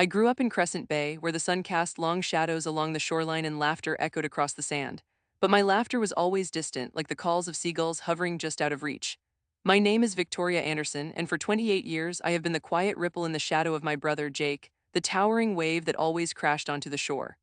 I grew up in Crescent Bay, where the sun cast long shadows along the shoreline and laughter echoed across the sand. But my laughter was always distant, like the calls of seagulls hovering just out of reach. My name is Victoria Anderson, and for 28 years I have been the quiet ripple in the shadow of my brother Jake, the towering wave that always crashed onto the shore.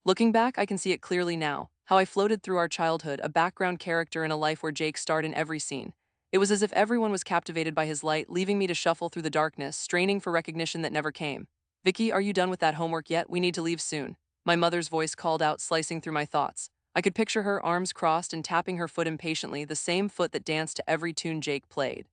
Looking back, I can see it clearly now, how I floated through our childhood, a background character in a life where Jake starred in every scene. It was as if everyone was captivated by his light, leaving me to shuffle through the darkness, straining for recognition that never came. Vicky, are you done with that homework yet? We need to leave soon. My mother's voice called out, slicing through my thoughts. I could picture her, arms crossed and tapping her foot impatiently, the same foot that danced to every tune Jake played.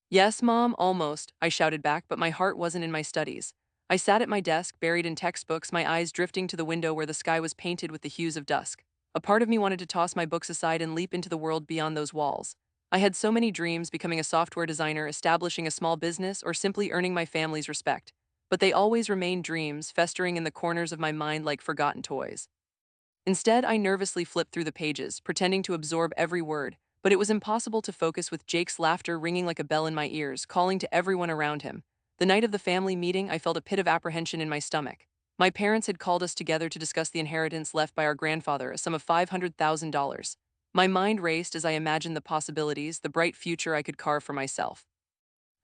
Yes, Mom, almost, I shouted back, but my heart wasn't in my studies. I sat at my desk, buried in textbooks, my eyes drifting to the window where the sky was painted with the hues of dusk. A part of me wanted to toss my books aside and leap into the world beyond those walls. I had so many dreams, becoming a software designer, establishing a small business, or simply earning my family's respect. But they always remained dreams, festering in the corners of my mind like forgotten toys. Instead, I nervously flipped through the pages, pretending to absorb every word, but it was impossible to focus with Jake's laughter ringing like a bell in my ears, calling to everyone around him. The night of the family meeting, I felt a pit of apprehension in my stomach. My parents had called us together to discuss the inheritance left by our grandfather, a sum of $500,000. My mind raced as I imagined the possibilities, the bright future I could carve for myself.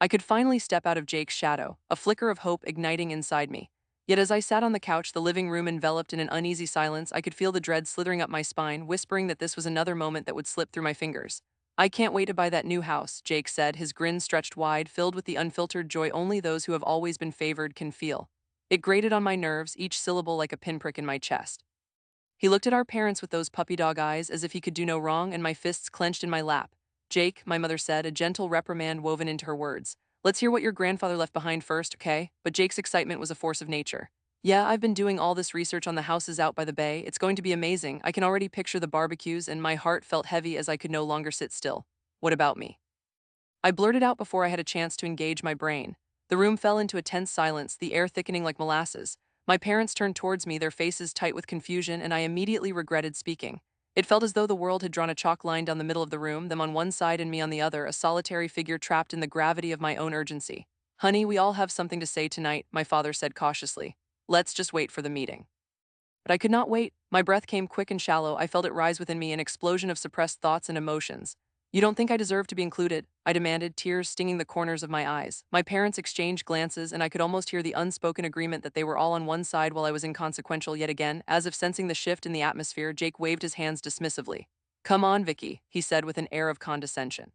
I could finally step out of Jake's shadow, a flicker of hope igniting inside me. Yet as I sat on the couch, the living room enveloped in an uneasy silence, I could feel the dread slithering up my spine, whispering that this was another moment that would slip through my fingers. I can't wait to buy that new house, Jake said, his grin stretched wide, filled with the unfiltered joy only those who have always been favored can feel. It grated on my nerves, each syllable like a pinprick in my chest. He looked at our parents with those puppy dog eyes as if he could do no wrong, and my fists clenched in my lap. Jake, my mother said, a gentle reprimand woven into her words. Let's hear what your grandfather left behind first, okay? But Jake's excitement was a force of nature. Yeah, I've been doing all this research on the houses out by the bay. It's going to be amazing. I can already picture the barbecues, and my heart felt heavy as I could no longer sit still. What about me? I blurted out before I had a chance to engage my brain. The room fell into a tense silence, the air thickening like molasses. My parents turned towards me, their faces tight with confusion, and I immediately regretted speaking. It felt as though the world had drawn a chalk line down the middle of the room, them on one side and me on the other, a solitary figure trapped in the gravity of my own urgency. Honey, we all have something to say tonight, my father said cautiously. Let's just wait for the meeting. But I could not wait. My breath came quick and shallow. I felt it rise within me, an explosion of suppressed thoughts and emotions. You don't think I deserve to be included? I demanded, tears stinging the corners of my eyes. My parents exchanged glances, and I could almost hear the unspoken agreement that they were all on one side while I was inconsequential yet again. As if sensing the shift in the atmosphere, Jake waved his hands dismissively. Come on, Vicky, he said with an air of condescension.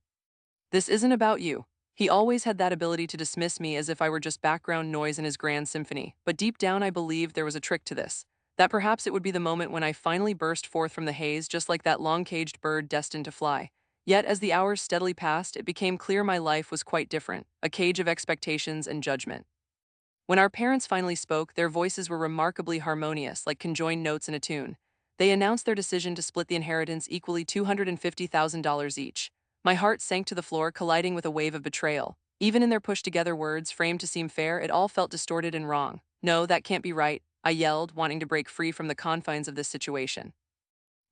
This isn't about you. He always had that ability to dismiss me as if I were just background noise in his grand symphony, but deep down I believed there was a trick to this. That perhaps it would be the moment when I finally burst forth from the haze, just like that long-caged bird destined to fly. Yet, as the hours steadily passed, it became clear my life was quite different, a cage of expectations and judgment. When our parents finally spoke, their voices were remarkably harmonious, like conjoined notes in a tune. They announced their decision to split the inheritance equally $250,000 each. My heart sank to the floor, colliding with a wave of betrayal. Even in their pushed-together words, framed to seem fair, it all felt distorted and wrong. No, that can't be right, I yelled, wanting to break free from the confines of this situation.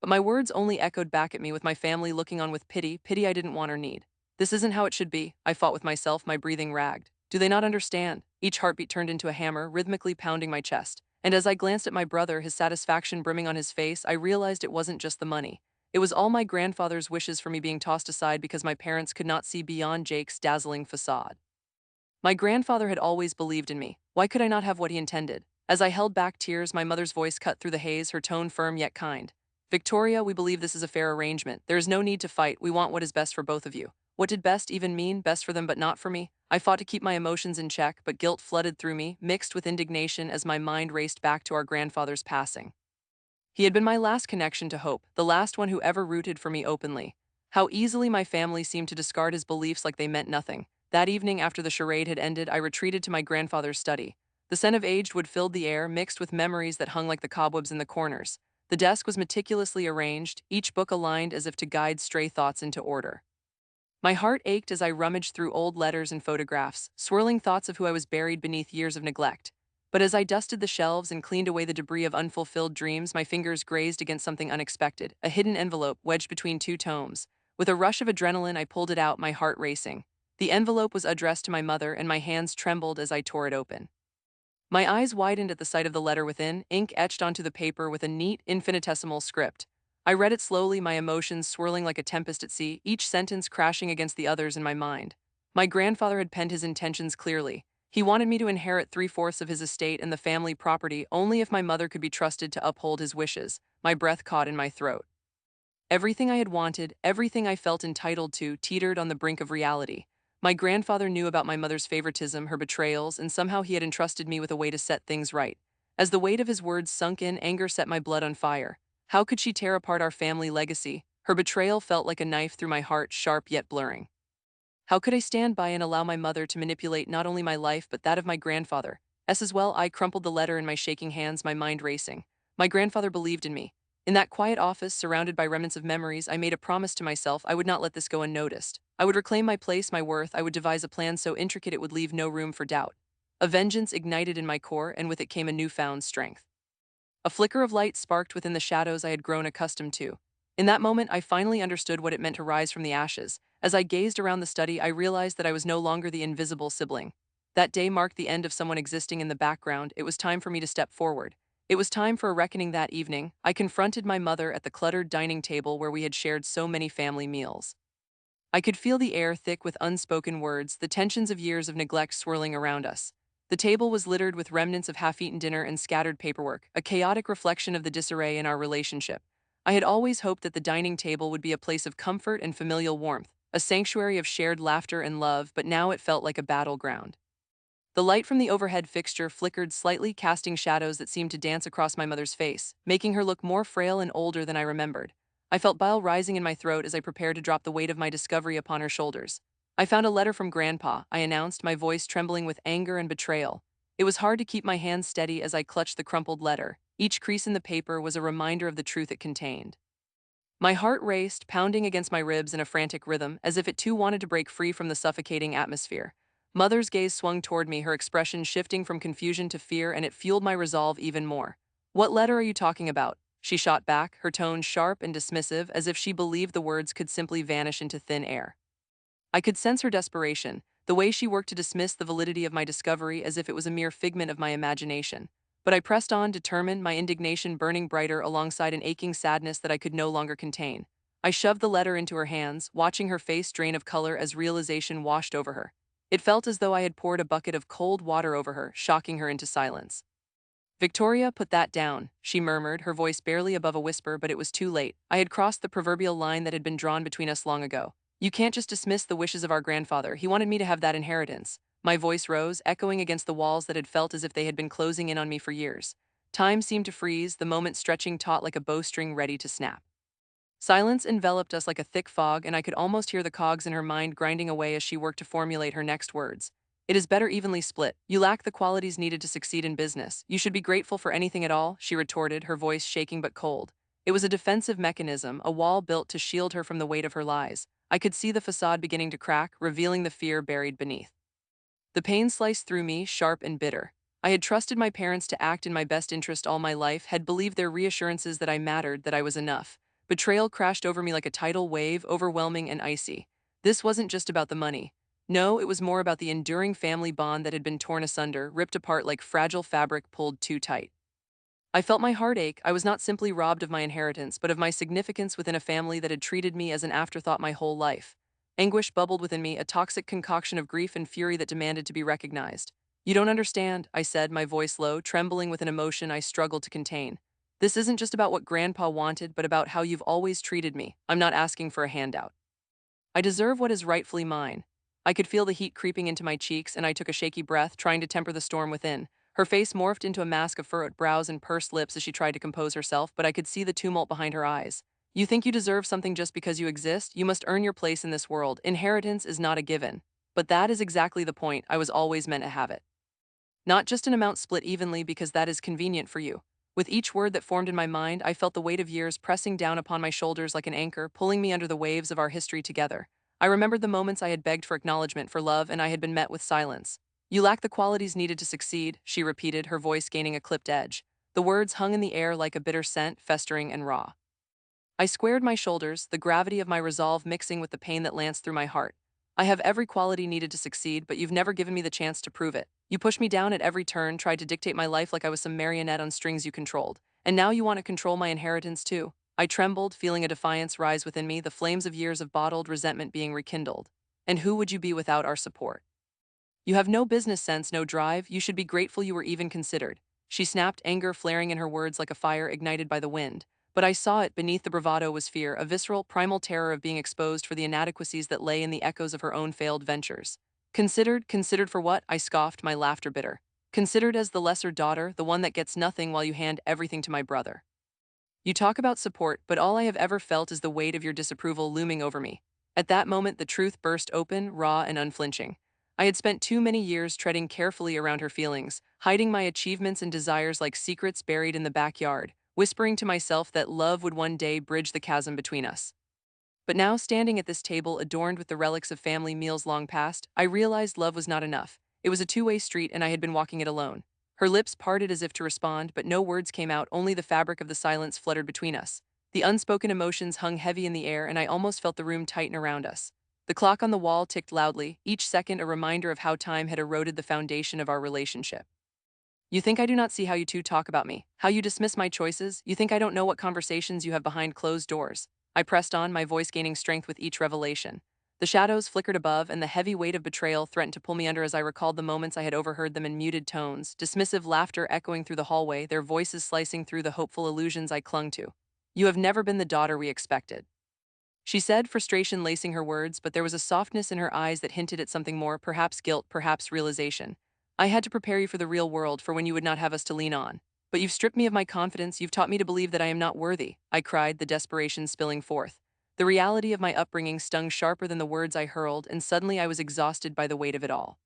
But my words only echoed back at me, with my family looking on with pity I didn't want or need. This isn't how it should be, I fought with myself, my breathing ragged. Do they not understand? Each heartbeat turned into a hammer, rhythmically pounding my chest. And as I glanced at my brother, his satisfaction brimming on his face, I realized it wasn't just the money. It was all my grandfather's wishes for me being tossed aside because my parents could not see beyond Jake's dazzling facade. My grandfather had always believed in me. Why could I not have what he intended? As I held back tears, my mother's voice cut through the haze, her tone firm yet kind. Victoria, we believe this is a fair arrangement. There is no need to fight. We want what is best for both of you. What did best even mean? Best for them but not for me? I fought to keep my emotions in check, but guilt flooded through me, mixed with indignation as my mind raced back to our grandfather's passing. He had been my last connection to hope, the last one who ever rooted for me openly. How easily my family seemed to discard his beliefs like they meant nothing. That evening, after the charade had ended, I retreated to my grandfather's study. The scent of aged wood filled the air, mixed with memories that hung like the cobwebs in the corners. The desk was meticulously arranged, each book aligned as if to guide stray thoughts into order. My heart ached as I rummaged through old letters and photographs, swirling thoughts of who I was buried beneath years of neglect. But as I dusted the shelves and cleaned away the debris of unfulfilled dreams, my fingers grazed against something unexpected, a hidden envelope wedged between two tomes. With a rush of adrenaline, I pulled it out, my heart racing. The envelope was addressed to my mother, and my hands trembled as I tore it open. My eyes widened at the sight of the letter within, ink etched onto the paper with a neat, infinitesimal script. I read it slowly, my emotions swirling like a tempest at sea, each sentence crashing against the others in my mind. My grandfather had penned his intentions clearly. He wanted me to inherit three-fourths of his estate and the family property only if my mother could be trusted to uphold his wishes. My breath caught in my throat. Everything I had wanted, everything I felt entitled to, teetered on the brink of reality. My grandfather knew about my mother's favoritism, her betrayals, and somehow he had entrusted me with a way to set things right. As the weight of his words sunk in, anger set my blood on fire. How could she tear apart our family legacy? Her betrayal felt like a knife through my heart, sharp yet blurring. How could I stand by and allow my mother to manipulate not only my life but that of my grandfather? As well, I crumpled the letter in my shaking hands, my mind racing. My grandfather believed in me. In that quiet office, surrounded by remnants of memories, I made a promise to myself I would not let this go unnoticed. I would reclaim my place, my worth. I would devise a plan so intricate it would leave no room for doubt. A vengeance ignited in my core, and with it came a newfound strength. A flicker of light sparked within the shadows I had grown accustomed to. In that moment, I finally understood what it meant to rise from the ashes. As I gazed around the study, I realized that I was no longer the invisible sibling. That day marked the end of someone existing in the background. It was time for me to step forward. It was time for a reckoning that evening. I confronted my mother at the cluttered dining table where we had shared so many family meals. I could feel the air thick with unspoken words, the tensions of years of neglect swirling around us. The table was littered with remnants of half-eaten dinner and scattered paperwork, a chaotic reflection of the disarray in our relationship. I had always hoped that the dining table would be a place of comfort and familial warmth, a sanctuary of shared laughter and love, but now it felt like a battleground. The light from the overhead fixture flickered slightly, casting shadows that seemed to dance across my mother's face, making her look more frail and older than I remembered. I felt bile rising in my throat as I prepared to drop the weight of my discovery upon her shoulders. I found a letter from Grandpa, I announced, my voice trembling with anger and betrayal. It was hard to keep my hands steady as I clutched the crumpled letter. Each crease in the paper was a reminder of the truth it contained. My heart raced, pounding against my ribs in a frantic rhythm, as if it too wanted to break free from the suffocating atmosphere. Mother's gaze swung toward me, her expression shifting from confusion to fear, and it fueled my resolve even more. "What letter are you talking about?" she shot back, her tone sharp and dismissive, as if she believed the words could simply vanish into thin air. I could sense her desperation, the way she worked to dismiss the validity of my discovery as if it was a mere figment of my imagination. But I pressed on, determined, my indignation burning brighter alongside an aching sadness that I could no longer contain. I shoved the letter into her hands, watching her face drain of color as realization washed over her. It felt as though I had poured a bucket of cold water over her, shocking her into silence. "Victoria, put that down," she murmured, her voice barely above a whisper, but it was too late. I had crossed the proverbial line that had been drawn between us long ago. "You can't just dismiss the wishes of our grandfather. He wanted me to have that inheritance." My voice rose, echoing against the walls that had felt as if they had been closing in on me for years. Time seemed to freeze, the moment stretching taut like a bowstring ready to snap. Silence enveloped us like a thick fog, and I could almost hear the cogs in her mind grinding away as she worked to formulate her next words. "It is better evenly split. You lack the qualities needed to succeed in business. You should be grateful for anything at all," she retorted, her voice shaking but cold. It was a defensive mechanism, a wall built to shield her from the weight of her lies. I could see the facade beginning to crack, revealing the fear buried beneath. The pain sliced through me, sharp and bitter. I had trusted my parents to act in my best interest all my life, had believed their reassurances that I mattered, that I was enough. Betrayal crashed over me like a tidal wave, overwhelming and icy. This wasn't just about the money. No, it was more about the enduring family bond that had been torn asunder, ripped apart like fragile fabric pulled too tight. I felt my heart ache. I was not simply robbed of my inheritance, but of my significance within a family that had treated me as an afterthought my whole life. Anguish bubbled within me, a toxic concoction of grief and fury that demanded to be recognized. "You don't understand," I said, my voice low, trembling with an emotion I struggled to contain. "This isn't just about what Grandpa wanted, but about how you've always treated me. I'm not asking for a handout. I deserve what is rightfully mine." I could feel the heat creeping into my cheeks, and I took a shaky breath, trying to temper the storm within. Her face morphed into a mask of furrowed brows and pursed lips as she tried to compose herself, but I could see the tumult behind her eyes. "You think you deserve something just because you exist? You must earn your place in this world. Inheritance is not a given." But that is exactly the point. I was always meant to have it. Not just an amount split evenly because that is convenient for you. With each word that formed in my mind, I felt the weight of years pressing down upon my shoulders like an anchor, pulling me under the waves of our history together. I remembered the moments I had begged for acknowledgement, for love, and I had been met with silence. "You lack the qualities needed to succeed," she repeated, her voice gaining a clipped edge. The words hung in the air like a bitter scent, festering and raw. I squared my shoulders, the gravity of my resolve mixing with the pain that lanced through my heart. I have every quality needed to succeed, but you've never given me the chance to prove it. You pushed me down at every turn, tried to dictate my life like I was some marionette on strings you controlled. And now you want to control my inheritance too. I trembled, feeling a defiance rise within me, the flames of years of bottled resentment being rekindled. And who would you be without our support? You have no business sense, no drive. You should be grateful you were even considered. She snapped, anger flaring in her words like a fire ignited by the wind. But I saw it beneath the bravado was fear, a visceral, primal terror of being exposed for the inadequacies that lay in the echoes of her own failed ventures. Considered? Considered for what? I scoffed, my laughter bitter. Considered as the lesser daughter, the one that gets nothing while you hand everything to my brother. You talk about support, but all I have ever felt is the weight of your disapproval looming over me. At that moment, the truth burst open, raw and unflinching. I had spent too many years treading carefully around her feelings, hiding my achievements and desires like secrets buried in the backyard, whispering to myself that love would one day bridge the chasm between us. But now, standing at this table adorned with the relics of family meals long past, I realized love was not enough. It was a two-way street and I had been walking it alone. Her lips parted as if to respond, but no words came out, only the fabric of the silence fluttered between us. The unspoken emotions hung heavy in the air and I almost felt the room tighten around us. The clock on the wall ticked loudly, each second a reminder of how time had eroded the foundation of our relationship. You think I do not see how you two talk about me, how you dismiss my choices? You think I don't know what conversations you have behind closed doors? I pressed on, my voice gaining strength with each revelation. The shadows flickered above, and the heavy weight of betrayal threatened to pull me under as I recalled the moments I had overheard them in muted tones, dismissive laughter echoing through the hallway, their voices slicing through the hopeful illusions I clung to. You have never been the daughter we expected, she said, frustration lacing her words, but there was a softness in her eyes that hinted at something more, perhaps guilt, perhaps realization. I had to prepare you for the real world, for when you would not have us to lean on. But you've stripped me of my confidence, you've taught me to believe that I am not worthy, I cried, the desperation spilling forth. The reality of my upbringing stung sharper than the words I hurled, and suddenly I was exhausted by the weight of it all.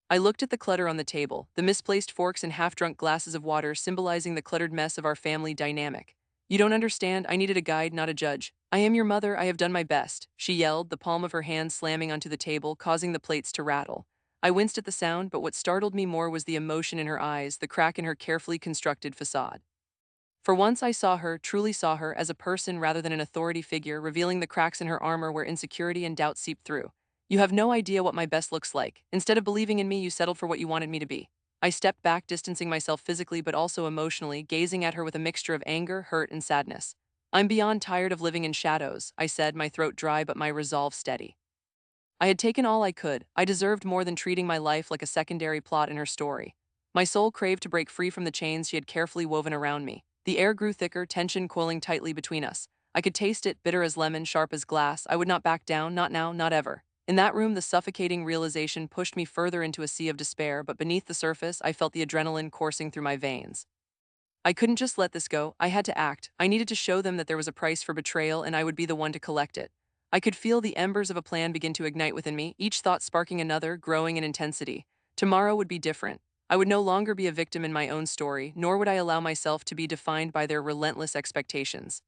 I looked at the clutter on the table, the misplaced forks and half-drunk glasses of water symbolizing the cluttered mess of our family dynamic. You don't understand, I needed a guide, not a judge. I am your mother, I have done my best, she yelled, the palm of her hand slamming onto the table, causing the plates to rattle. I winced at the sound, but what startled me more was the emotion in her eyes, the crack in her carefully constructed facade. For once I saw her, truly saw her, as a person rather than an authority figure, revealing the cracks in her armor where insecurity and doubt seeped through. You have no idea what my best looks like. Instead of believing in me, you settled for what you wanted me to be. I stepped back, distancing myself physically but also emotionally, gazing at her with a mixture of anger, hurt, and sadness. I'm beyond tired of living in shadows, I said, my throat dry but my resolve steady. I had taken all I could. I deserved more than treating my life like a secondary plot in her story. My soul craved to break free from the chains she had carefully woven around me. The air grew thicker, tension coiling tightly between us. I could taste it, bitter as lemon, sharp as glass. I would not back down, not now, not ever. In that room, the suffocating realization pushed me further into a sea of despair, but beneath the surface, I felt the adrenaline coursing through my veins. I couldn't just let this go. I had to act. I needed to show them that there was a price for betrayal and I would be the one to collect it. I could feel the embers of a plan begin to ignite within me, each thought sparking another, growing in intensity. Tomorrow would be different. I would no longer be a victim in my own story, nor would I allow myself to be defined by their relentless expectations.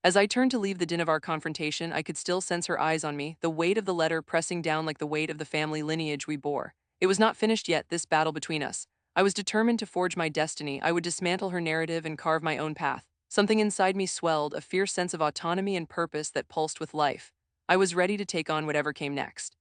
As I turned to leave the din of our confrontation, I could still sense her eyes on me, the weight of the letter pressing down like the weight of the family lineage we bore. It was not finished yet, this battle between us. I was determined to forge my destiny. I would dismantle her narrative and carve my own path. Something inside me swelled, a fierce sense of autonomy and purpose that pulsed with life. I was ready to take on whatever came next.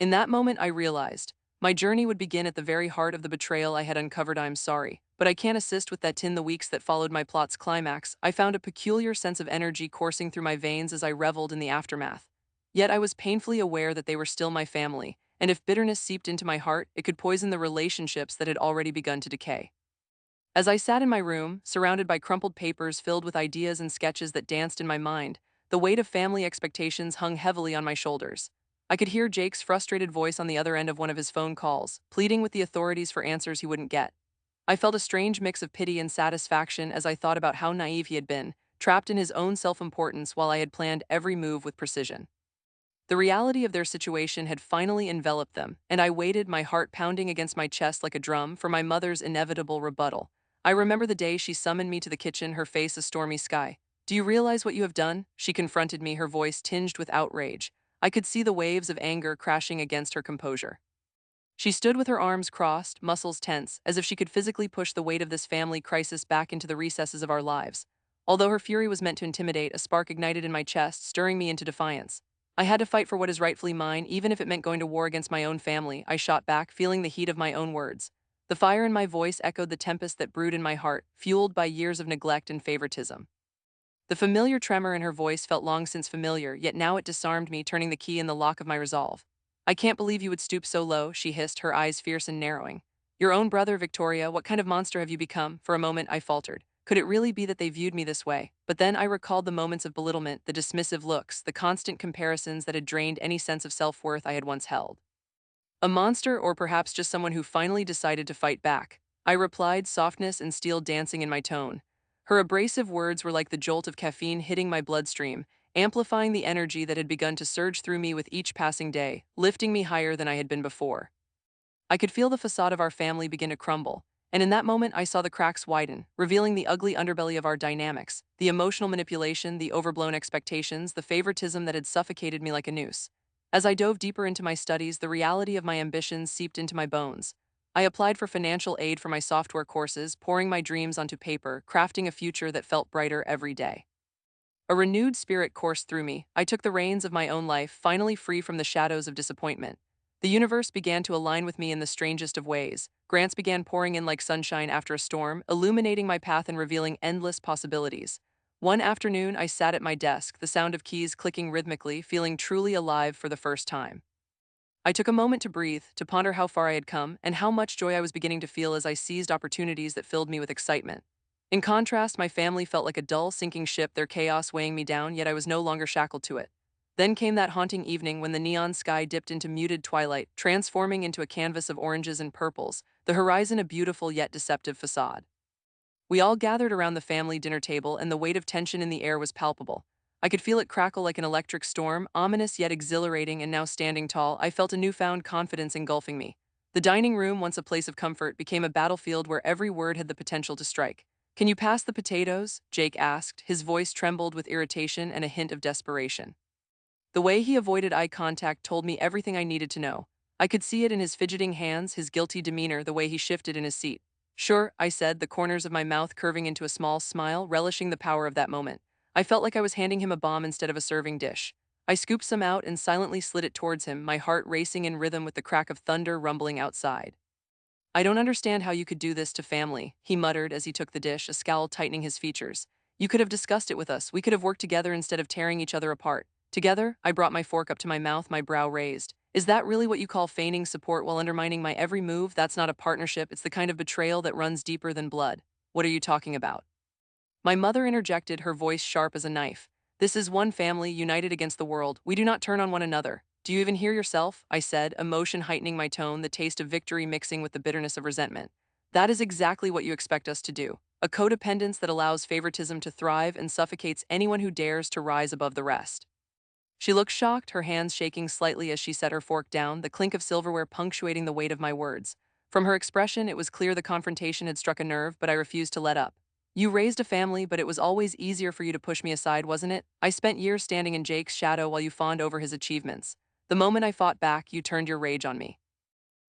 In that moment, I realized my journey would begin at the very heart of the betrayal I had uncovered. I'm sorry, but I can't assist with that in the weeks that followed my plot's climax. I found a peculiar sense of energy coursing through my veins as I reveled in the aftermath. Yet I was painfully aware that they were still my family, and if bitterness seeped into my heart, it could poison the relationships that had already begun to decay. As I sat in my room, surrounded by crumpled papers filled with ideas and sketches that danced in my mind, the weight of family expectations hung heavily on my shoulders. I could hear Jake's frustrated voice on the other end of one of his phone calls, pleading with the authorities for answers he wouldn't get. I felt a strange mix of pity and satisfaction as I thought about how naive he had been, trapped in his own self-importance while I had planned every move with precision. The reality of their situation had finally enveloped them, and I waited, my heart pounding against my chest like a drum, for my mother's inevitable rebuttal. I remember the day she summoned me to the kitchen, her face a stormy sky. "Do you realize what you have done?" She confronted me, her voice tinged with outrage. I could see the waves of anger crashing against her composure. She stood with her arms crossed, muscles tense, as if she could physically push the weight of this family crisis back into the recesses of our lives. Although her fury was meant to intimidate, a spark ignited in my chest, stirring me into defiance. I had to fight for what is rightfully mine, even if it meant going to war against my own family, I shot back, feeling the heat of my own words. The fire in my voice echoed the tempest that brewed in my heart, fueled by years of neglect and favoritism. The familiar tremor in her voice felt long since familiar, yet now it disarmed me, turning the key in the lock of my resolve. I can't believe you would stoop so low, she hissed, her eyes fierce and narrowing. Your own brother, Victoria, what kind of monster have you become? For a moment I faltered. Could it really be that they viewed me this way? But then I recalled the moments of belittlement, the dismissive looks, the constant comparisons that had drained any sense of self-worth I had once held. A monster, or perhaps just someone who finally decided to fight back, I replied, softness and steel dancing in my tone. Her abrasive words were like the jolt of caffeine hitting my bloodstream, amplifying the energy that had begun to surge through me with each passing day, lifting me higher than I had been before. I could feel the facade of our family begin to crumble, and in that moment I saw the cracks widen, revealing the ugly underbelly of our dynamics, the emotional manipulation, the overblown expectations, the favoritism that had suffocated me like a noose. As I dove deeper into my studies, the reality of my ambitions seeped into my bones. I applied for financial aid for my software courses, pouring my dreams onto paper, crafting a future that felt brighter every day. A renewed spirit coursed through me. I took the reins of my own life, finally free from the shadows of disappointment. The universe began to align with me in the strangest of ways. Grants began pouring in like sunshine after a storm, illuminating my path and revealing endless possibilities. One afternoon, I sat at my desk, the sound of keys clicking rhythmically, feeling truly alive for the first time. I took a moment to breathe, to ponder how far I had come, and how much joy I was beginning to feel as I seized opportunities that filled me with excitement. In contrast, my family felt like a dull, sinking ship, their chaos weighing me down, yet I was no longer shackled to it. Then came that haunting evening when the neon sky dipped into muted twilight, transforming into a canvas of oranges and purples, the horizon a beautiful yet deceptive facade. We all gathered around the family dinner table, and the weight of tension in the air was palpable. I could feel it crackle like an electric storm, ominous yet exhilarating, and now standing tall, I felt a newfound confidence engulfing me. The dining room, once a place of comfort, became a battlefield where every word had the potential to strike. Can you pass the potatoes? Jake asked. His voice trembled with irritation and a hint of desperation. The way he avoided eye contact told me everything I needed to know. I could see it in his fidgeting hands, his guilty demeanor, the way he shifted in his seat. Sure, I said, the corners of my mouth curving into a small smile, relishing the power of that moment. I felt like I was handing him a bomb instead of a serving dish. I scooped some out and silently slid it towards him, my heart racing in rhythm with the crack of thunder rumbling outside. I don't understand how you could do this to family, he muttered as he took the dish, a scowl tightening his features. You could have discussed it with us. We could have worked together instead of tearing each other apart. Together, I brought my fork up to my mouth, my brow raised. Is that really what you call feigning support while undermining my every move? That's not a partnership. It's the kind of betrayal that runs deeper than blood. What are you talking about? My mother interjected, her voice sharp as a knife. This is one family united against the world. We do not turn on one another. Do you even hear yourself? I said, emotion heightening my tone, the taste of victory mixing with the bitterness of resentment. That is exactly what you expect us to do. A codependence that allows favoritism to thrive and suffocates anyone who dares to rise above the rest. She looked shocked, her hands shaking slightly as she set her fork down, the clink of silverware punctuating the weight of my words. From her expression, it was clear the confrontation had struck a nerve, but I refused to let up. You raised a family, but it was always easier for you to push me aside, wasn't it? I spent years standing in Jake's shadow while you fawned over his achievements. The moment I fought back, you turned your rage on me.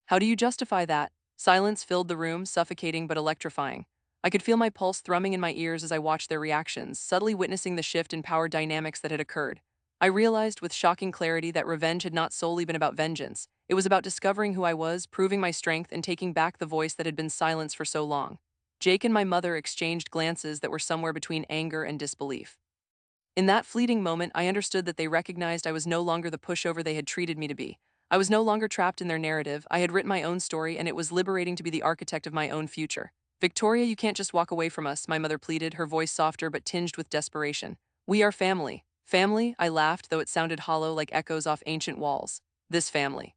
How do you justify that? Silence filled the room, suffocating but electrifying. I could feel my pulse thrumming in my ears as I watched their reactions, subtly witnessing the shift in power dynamics that had occurred. I realized with shocking clarity that revenge had not solely been about vengeance. It was about discovering who I was, proving my strength, and taking back the voice that had been silenced for so long. Jake and my mother exchanged glances that were somewhere between anger and disbelief. In that fleeting moment, I understood that they recognized I was no longer the pushover they had treated me to be. I was no longer trapped in their narrative. I had written my own story, and it was liberating to be the architect of my own future. Victoria, you can't just walk away from us, my mother pleaded, her voice softer but tinged with desperation. We are family. Family? I laughed, though it sounded hollow like echoes off ancient walls. This family.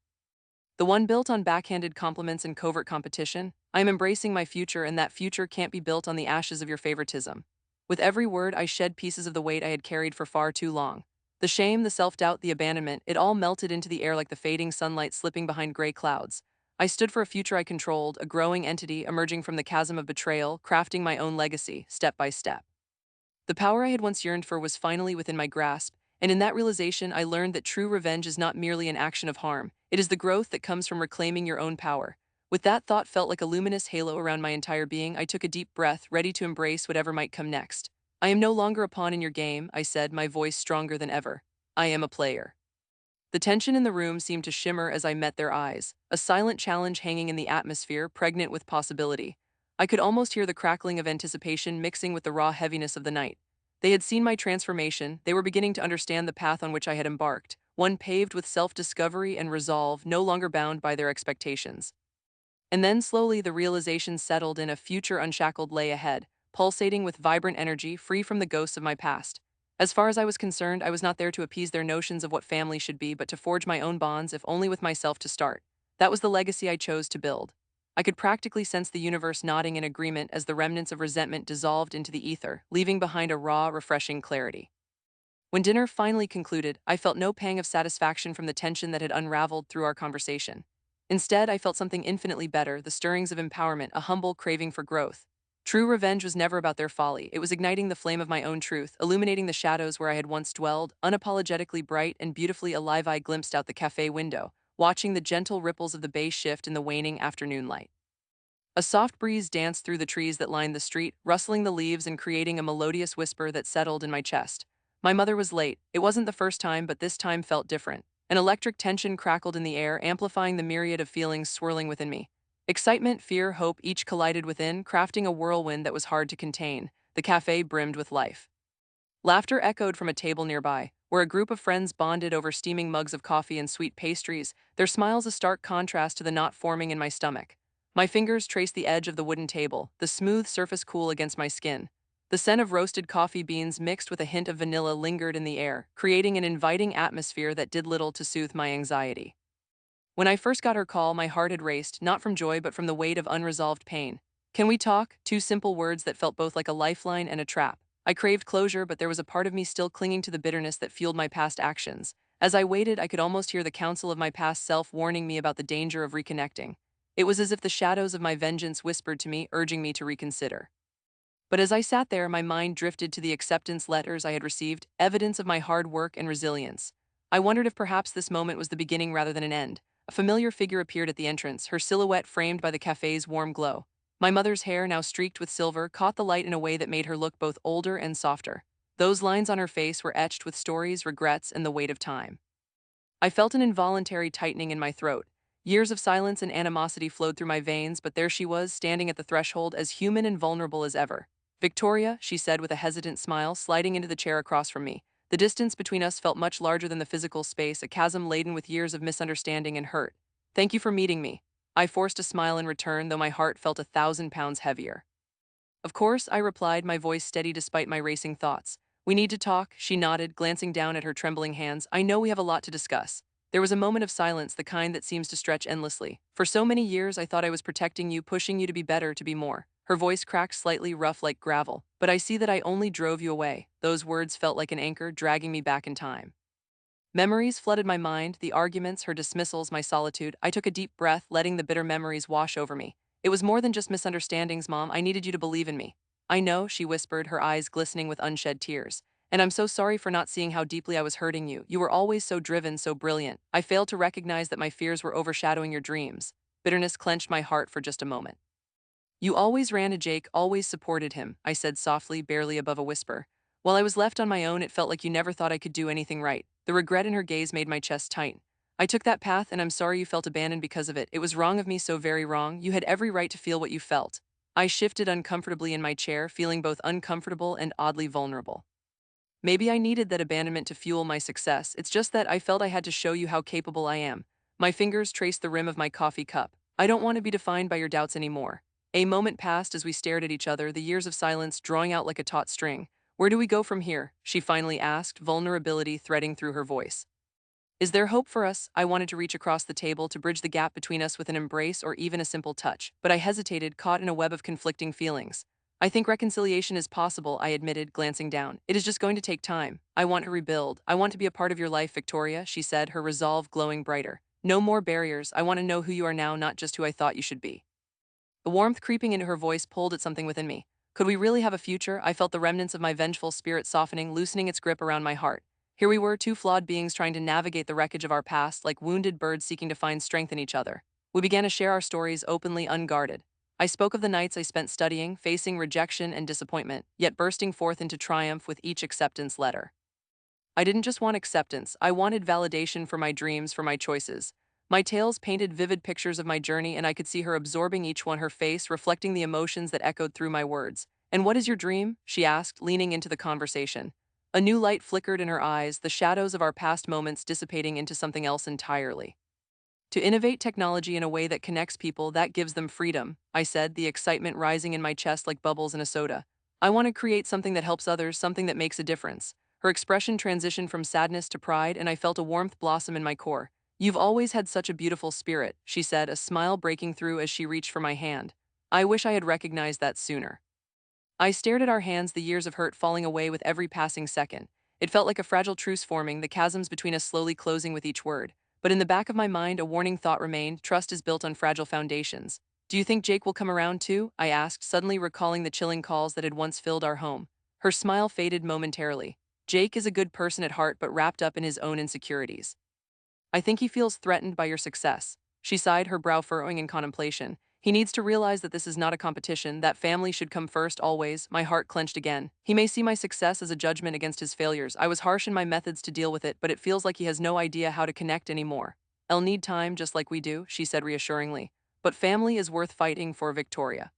The one built on backhanded compliments and covert competition? I am embracing my future, and that future can't be built on the ashes of your favoritism. With every word, I shed pieces of the weight I had carried for far too long. The shame, the self-doubt, the abandonment, it all melted into the air like the fading sunlight slipping behind gray clouds. I stood for a future I controlled, a growing entity emerging from the chasm of betrayal, crafting my own legacy, step by step. The power I had once yearned for was finally within my grasp, and in that realization I learned that true revenge is not merely an action of harm, it is the growth that comes from reclaiming your own power. With that thought felt like a luminous halo around my entire being, I took a deep breath, ready to embrace whatever might come next. I am no longer a pawn in your game, I said, my voice stronger than ever. I am a player. The tension in the room seemed to shimmer as I met their eyes, a silent challenge hanging in the atmosphere, pregnant with possibility. I could almost hear the crackling of anticipation mixing with the raw heaviness of the night. They had seen my transformation, they were beginning to understand the path on which I had embarked, one paved with self-discovery and resolve, no longer bound by their expectations. And then slowly the realization settled in: a future unshackled lay ahead, pulsating with vibrant energy, free from the ghosts of my past. As far as I was concerned, I was not there to appease their notions of what family should be, but to forge my own bonds, if only with myself to start. That was the legacy I chose to build. I could practically sense the universe nodding in agreement as the remnants of resentment dissolved into the ether, leaving behind a raw, refreshing clarity. When dinner finally concluded, I felt no pang of satisfaction from the tension that had unraveled through our conversation. Instead, I felt something infinitely better: the stirrings of empowerment, a humble craving for growth. True revenge was never about their folly, it was igniting the flame of my own truth, illuminating the shadows where I had once dwelled, unapologetically bright and beautifully alive. I glimpsed out the cafe window, watching the gentle ripples of the bay shift in the waning afternoon light. A soft breeze danced through the trees that lined the street, rustling the leaves and creating a melodious whisper that settled in my chest. My mother was late. It wasn't the first time, but this time felt different. An electric tension crackled in the air, amplifying the myriad of feelings swirling within me. Excitement, fear, hope, each collided within, crafting a whirlwind that was hard to contain. The cafe brimmed with life. Laughter echoed from a table nearby, where a group of friends bonded over steaming mugs of coffee and sweet pastries, their smiles a stark contrast to the knot forming in my stomach. My fingers traced the edge of the wooden table, the smooth surface cool against my skin. The scent of roasted coffee beans mixed with a hint of vanilla lingered in the air, creating an inviting atmosphere that did little to soothe my anxiety. When I first got her call, my heart had raced, not from joy but from the weight of unresolved pain. "Can we talk?" Two simple words that felt both like a lifeline and a trap. I craved closure, but there was a part of me still clinging to the bitterness that fueled my past actions. As I waited, I could almost hear the counsel of my past self warning me about the danger of reconnecting. It was as if the shadows of my vengeance whispered to me, urging me to reconsider. But as I sat there, my mind drifted to the acceptance letters I had received, evidence of my hard work and resilience. I wondered if perhaps this moment was the beginning rather than an end. A familiar figure appeared at the entrance, her silhouette framed by the cafe's warm glow. My mother's hair, now streaked with silver, caught the light in a way that made her look both older and softer. Those lines on her face were etched with stories, regrets, and the weight of time. I felt an involuntary tightening in my throat. Years of silence and animosity flowed through my veins, but there she was, standing at the threshold, as human and vulnerable as ever. "Victoria," she said with a hesitant smile, sliding into the chair across from me. The distance between us felt much larger than the physical space, a chasm laden with years of misunderstanding and hurt. "Thank you for meeting me." I forced a smile in return, though my heart felt 1,000 pounds heavier. "Of course," I replied, my voice steady despite my racing thoughts. "We need to talk," she nodded, glancing down at her trembling hands. "I know we have a lot to discuss." There was a moment of silence, the kind that seems to stretch endlessly. "For so many years, I thought I was protecting you, pushing you to be better, to be more." Her voice cracked slightly, rough like gravel. "But I see that I only drove you away." Those words felt like an anchor, dragging me back in time. Memories flooded my mind, the arguments, her dismissals, my solitude. I took a deep breath, letting the bitter memories wash over me. "It was more than just misunderstandings, Mom. I needed you to believe in me." "I know," she whispered, her eyes glistening with unshed tears. "And I'm so sorry for not seeing how deeply I was hurting you. You were always so driven, so brilliant. I failed to recognize that my fears were overshadowing your dreams." Bitterness clenched my heart for just a moment. "You always ran to Jake, always supported him," I said softly, barely above a whisper. "While I was left on my own, it felt like you never thought I could do anything right." The regret in her gaze made my chest tight. "I took that path, and I'm sorry you felt abandoned because of it. It was wrong of me, so very wrong. You had every right to feel what you felt." I shifted uncomfortably in my chair, feeling both uncomfortable and oddly vulnerable. "Maybe I needed that abandonment to fuel my success. It's just that I felt I had to show you how capable I am." My fingers traced the rim of my coffee cup. "I don't want to be defined by your doubts anymore." A moment passed as we stared at each other, the years of silence drawing out like a taut string. "Where do we go from here?" she finally asked, vulnerability threading through her voice. "Is there hope for us?" I wanted to reach across the table to bridge the gap between us with an embrace or even a simple touch, but I hesitated, caught in a web of conflicting feelings. "I think reconciliation is possible," I admitted, glancing down. "It is just going to take time. I want to rebuild. I want to be a part of your life, Victoria," she said, her resolve glowing brighter. "No more barriers. I want to know who you are now, not just who I thought you should be." The warmth creeping into her voice pulled at something within me. Could we really have a future? I felt the remnants of my vengeful spirit softening, loosening its grip around my heart. Here we were, two flawed beings trying to navigate the wreckage of our past, like wounded birds seeking to find strength in each other. We began to share our stories openly, unguarded. I spoke of the nights I spent studying, facing rejection and disappointment, yet bursting forth into triumph with each acceptance letter. I didn't just want acceptance, I wanted validation for my dreams, for my choices. My tales painted vivid pictures of my journey, and I could see her absorbing each one, her face reflecting the emotions that echoed through my words. "And what is your dream?" she asked, leaning into the conversation. A new light flickered in her eyes, the shadows of our past moments dissipating into something else entirely. "To innovate technology in a way that connects people, that gives them freedom," I said, the excitement rising in my chest like bubbles in a soda. "I want to create something that helps others, something that makes a difference." Her expression transitioned from sadness to pride, and I felt a warmth blossom in my core. "You've always had such a beautiful spirit," she said, a smile breaking through as she reached for my hand. I wish I had recognized that sooner. I stared at our hands, the years of hurt falling away with every passing second. It felt like a fragile truce forming, the chasms between us slowly closing with each word. But in the back of my mind, a warning thought remained: trust is built on fragile foundations. "Do you think Jake will come around too?" I asked, suddenly recalling the chilling calls that had once filled our home. Her smile faded momentarily. "Jake is a good person at heart, but wrapped up in his own insecurities. I think he feels threatened by your success." She sighed, her brow furrowing in contemplation. "He needs to realize that this is not a competition, that family should come first always." My heart clenched again. "He may see my success as a judgment against his failures. I was harsh in my methods to deal with it, but it feels like he has no idea how to connect anymore." "I'll need time just like we do," she said reassuringly. "But family is worth fighting for, Victoria.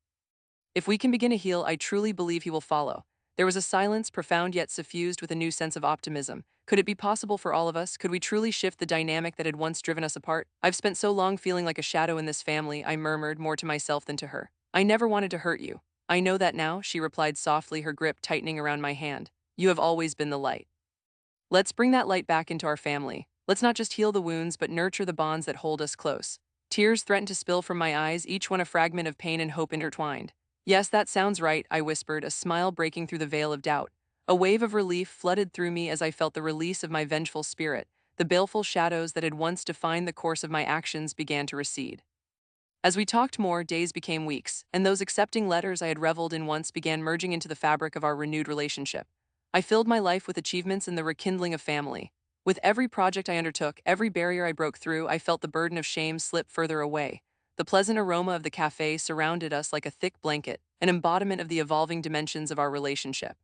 If we can begin to heal, I truly believe he will follow." There was a silence, profound yet suffused with a new sense of optimism. Could it be possible for all of us? Could we truly shift the dynamic that had once driven us apart? "I've spent so long feeling like a shadow in this family," I murmured, more to myself than to her. "I never wanted to hurt you." "I know that now," she replied softly, her grip tightening around my hand. "You have always been the light. Let's bring that light back into our family. Let's not just heal the wounds, but nurture the bonds that hold us close." Tears threatened to spill from my eyes, each one a fragment of pain and hope intertwined. "Yes, that sounds right," I whispered, a smile breaking through the veil of doubt. A wave of relief flooded through me as I felt the release of my vengeful spirit. The baleful shadows that had once defined the course of my actions began to recede. As we talked more, days became weeks, and those accepting letters I had reveled in once began merging into the fabric of our renewed relationship. I filled my life with achievements and the rekindling of family. With every project I undertook, every barrier I broke through, I felt the burden of shame slip further away. The pleasant aroma of the cafe surrounded us like a thick blanket, an embodiment of the evolving dimensions of our relationship.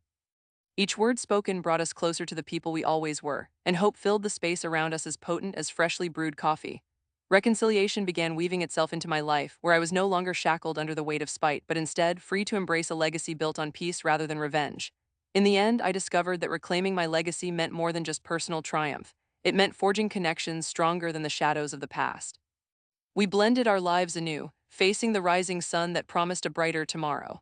Each word spoken brought us closer to the people we always were, and hope filled the space around us as potent as freshly brewed coffee. Reconciliation began weaving itself into my life, where I was no longer shackled under the weight of spite, but instead free to embrace a legacy built on peace rather than revenge. In the end, I discovered that reclaiming my legacy meant more than just personal triumph. It meant forging connections stronger than the shadows of the past. We blended our lives anew, facing the rising sun that promised a brighter tomorrow.